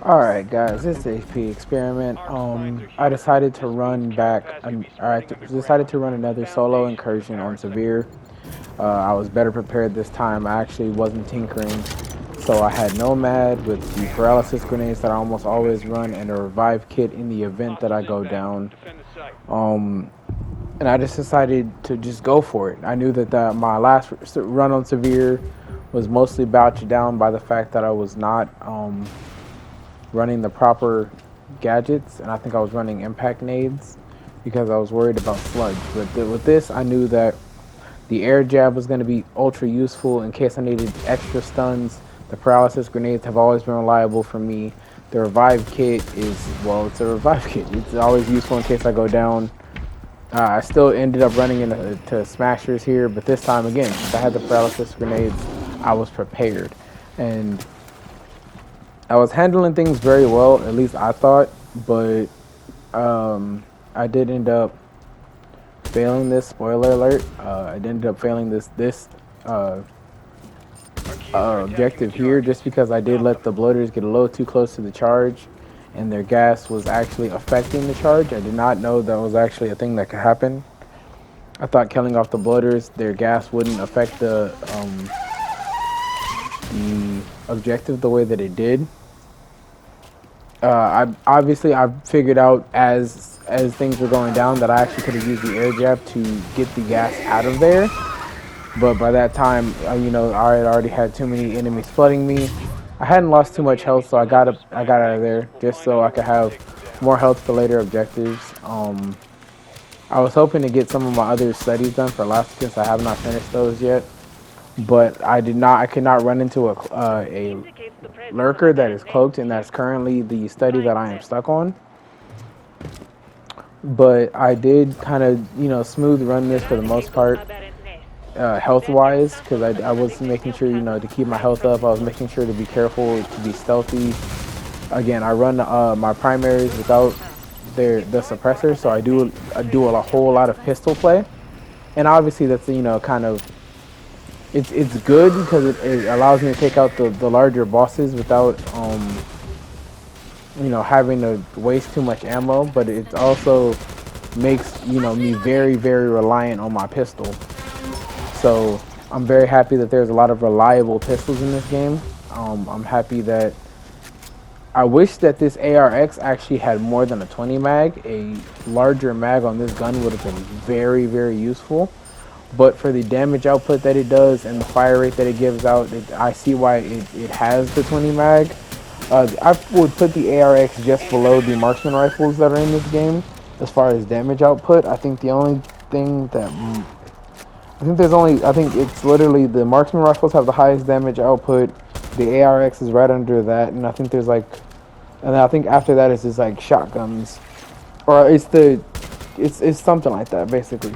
Alright guys, this is HP experiment. I decided to run back, decided to run another solo incursion on Severe. I was better prepared this time. I actually wasn't tinkering. So I had Nomad with the paralysis grenades that I almost always run and a revive kit in the event that I go down. Um, and I just decided to just go for it. I knew that my last run on Severe was mostly bounced down by the fact that I was not running the proper gadgets, and I think I was running impact nades because I was worried about sludge. But with this, I knew that the air jab was going to be ultra useful in case I needed extra stuns. The paralysis grenades have always been reliable for me. The revive kit is, well, it's a revive kit. It's always useful in case I go down. I still ended up running into smashers here, but this time again, since I had the paralysis grenades, I was prepared. And I was handling things very well, at least I thought, but I did end up failing this. Spoiler alert! I ended up failing this uh, objective here just because I did let the bloaters get a little too close to the charge, and their gas was actually affecting the charge. I did not know that was actually a thing that could happen. I thought killing off the bloaters, their gas wouldn't affect the objective the way that it did. I figured out as things were going down that I actually could have used the air jab to get the gas out of there. But by that time, I had already had too many enemies flooding me. I hadn't lost too much health, so I got out of there just so I could have more health for later objectives. I was hoping to get some of my other studies done for last since I have not finished those yet. But I did not. I could not run into a lurker that is cloaked, and that's currently the study that I am stuck on. But I did kind of, smooth run this for the most part, health wise, because I was making sure, to keep my health up. I was making sure to be careful, to be stealthy. Again, I run my primaries without the suppressor, so I do a whole lot of pistol play, and obviously that's kind of it's good because it allows me to take out the larger bosses without having to waste too much ammo, but it also makes me very, very reliant on my pistol. So I'm very happy that there's a lot of reliable pistols in this game. I'm happy that I wish that this ARX actually had more than a 20 mag. A larger mag on this gun would have been very, very useful. But for the damage output that it does and the fire rate that it gives out, I see why it has the 20 mag. I would put the ARX just below the marksman rifles that are in this game as far as damage output. I think the only thing that I think it's literally the marksman rifles have the highest damage output. The ARX is right under that, and I think and then I think after that it's just like shotguns, or it's something like that basically.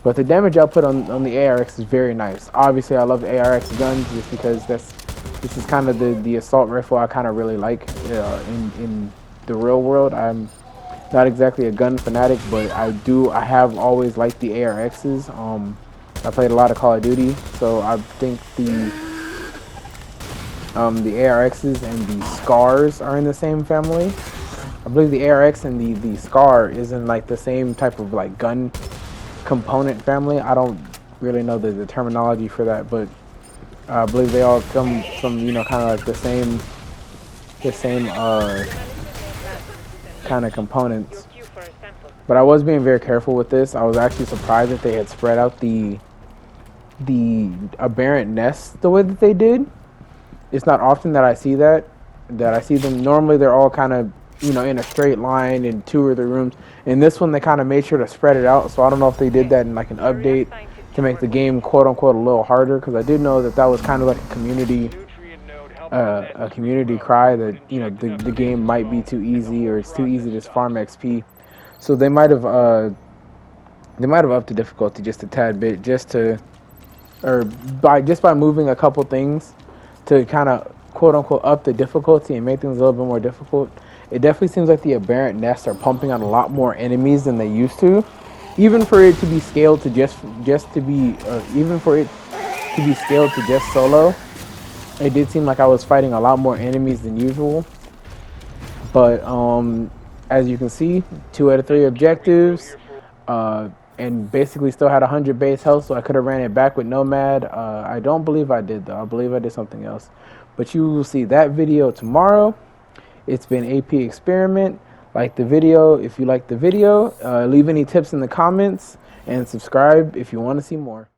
But the damage output on the ARX is very nice. Obviously, I love the ARX guns just because this is kind of the assault rifle I kind of really like in the real world. I'm not exactly a gun fanatic, but I have always liked the ARXs. I played a lot of Call of Duty, so I think the ARXs and the SCARs are in the same family. I believe the ARX and the SCAR is in like the same type of like gun component family. I don't really know the terminology for that, but I believe they all come from kind of like the same kind of components. But I was being very careful with this. I was actually surprised that they had spread out the aberrant nests the way that they did. It's not often that I see that I see them. Normally they're all kind of in a straight line in 2 or 3 rooms. In this one, they kind of made sure to spread it out. So I don't know if they did that in like an update to make the game quote unquote a little harder, because I did know that was kind of like a community cry that the game might be too easy, or it's too easy to just farm XP. So they might have upped the difficulty just a tad bit, by moving a couple things to kind of quote unquote up the difficulty and make things a little bit more difficult. It definitely seems like the aberrant nests are pumping out a lot more enemies than they used to. Even for it to be scaled to even for it to be scaled to just solo, it did seem like I was fighting a lot more enemies than usual. But as you can see, 2 out of 3 objectives, and basically still had 100 base health, so I could have ran it back with Nomad. I don't believe I did, though. I believe I did something else. But you will see that video tomorrow. It's been AP Experiment. Like the video if you like the video. Leave any tips in the comments, and subscribe if you want to see more.